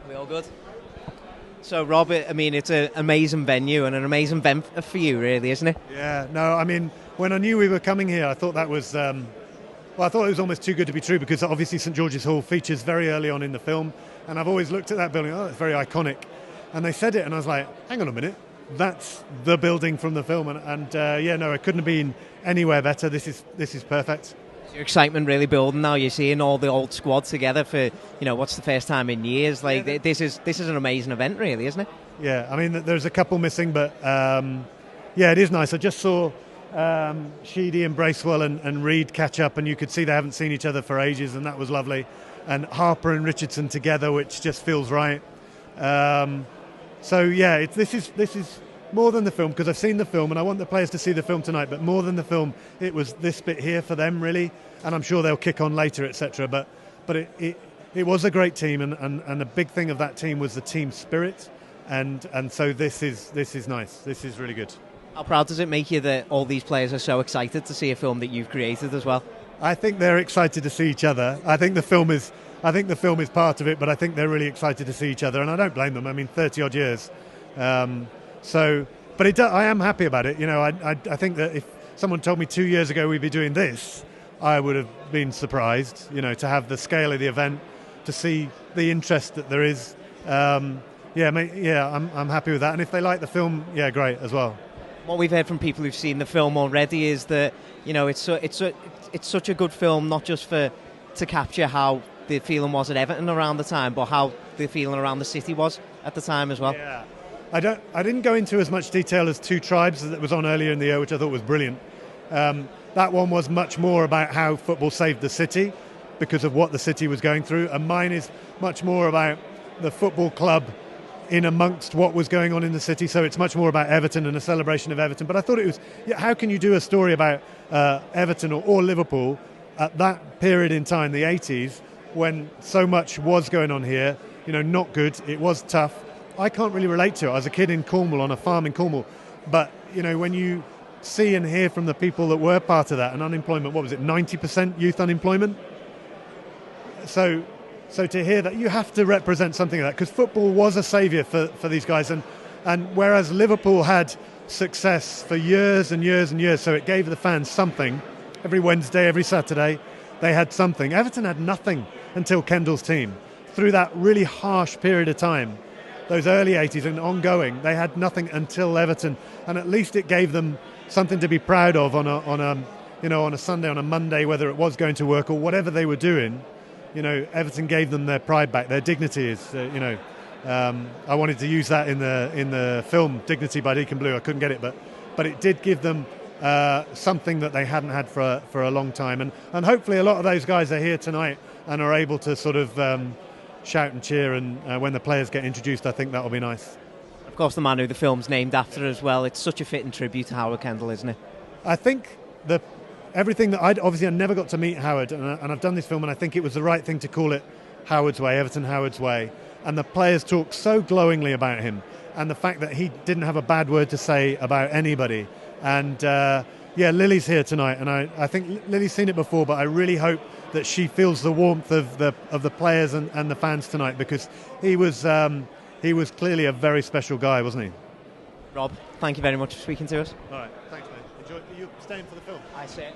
We all good? So, Rob, I mean, it's an amazing venue and an amazing event for you, really, isn't it? Yeah, no, I mean, when I knew we were coming here, I thought that was, I thought it was almost too good to be true, because obviously St George's Hall features very early on in the film, and I've always looked at that building, it's very iconic. And they said it, and I was like, hang on a minute, that's the building from the film, and it couldn't have been anywhere better. This is perfect. Your excitement really building now. You're seeing all the old squad together for, what's the first time in years. This is an amazing event, really, isn't it? Yeah, I mean, there's a couple missing, but it is nice. I just saw Sheedy and Bracewell and Reed catch up, and you could see they haven't seen each other for ages, and that was lovely. And Harper and Richardson together, which just feels right. This is more than the film, because I've seen the film and I want the players to see the film tonight, but more than the film, it was this bit here for them, really, and I'm sure they'll kick on later, etc. But it was a great team, and a big thing of that team was the team spirit, and so this is nice. This is really good. How proud does it make you that all these players are so excited to see a film that you've created as well? I think they're excited to see each other. I think the film is part of it, but I think they're really excited to see each other, and I don't blame them. I mean, 30 odd years. I am happy about it. I think that if someone told me 2 years ago we'd be doing this, I would have been surprised. To have the scale of the event, to see the interest that there is. I'm happy with that. And if they like the film, yeah, great as well. What we've heard from people who've seen the film already is that it's such a good film, not just to capture how the feeling was at Everton around the time, but how the feeling around the city was at the time as well. Yeah. I didn't go into as much detail as Two Tribes that was on earlier in the year, which I thought was brilliant. That one was much more about how football saved the city because of what the city was going through, and mine is much more about the football club in amongst what was going on in the city. So it's much more about Everton and a celebration of Everton. But I thought it was, how can you do a story about Everton or Liverpool at that period in time, the 80s, when so much was going on here, not good, it was tough. I can't really relate to it. I was a kid in Cornwall, on a farm in Cornwall. But, when you see and hear from the people that were part of that, and unemployment, what was it, 90% youth unemployment? So to hear that, you have to represent something like that, because football was a saviour for these guys. And whereas Liverpool had success for years and years and years, so it gave the fans something. Every Wednesday, every Saturday, they had something. Everton had nothing until Kendall's team. Through that really harsh period of time, those early 80s and ongoing, they had nothing until Everton, and at least it gave them something to be proud of on a Sunday, on a Monday, whether it was going to work or whatever they were doing. Everton gave them their pride back, their dignity is. I wanted to use that in the film Dignity by Deacon Blue. I couldn't get it, but it did give them something that they hadn't had for a long time, and hopefully a lot of those guys are here tonight and are able to sort of shout and cheer, and when the players get introduced, I think that'll be nice. Of course, the man who the film's named after as well. It's such a fitting tribute to Howard Kendall, isn't it? I think everything that I never got to meet Howard, and I've done this film, and I think it was the right thing to call it Howard's Way, Everton Howard's Way. And the players talk so glowingly about him, and the fact that he didn't have a bad word to say about anybody. And Lily's here tonight, and I think Lily's seen it before, but I really hope that she feels the warmth of the players and the fans tonight, because he was clearly a very special guy, wasn't he? Rob, thank you very much for speaking to us. All right, thanks, mate. Enjoy. Are you staying for the film? I say it.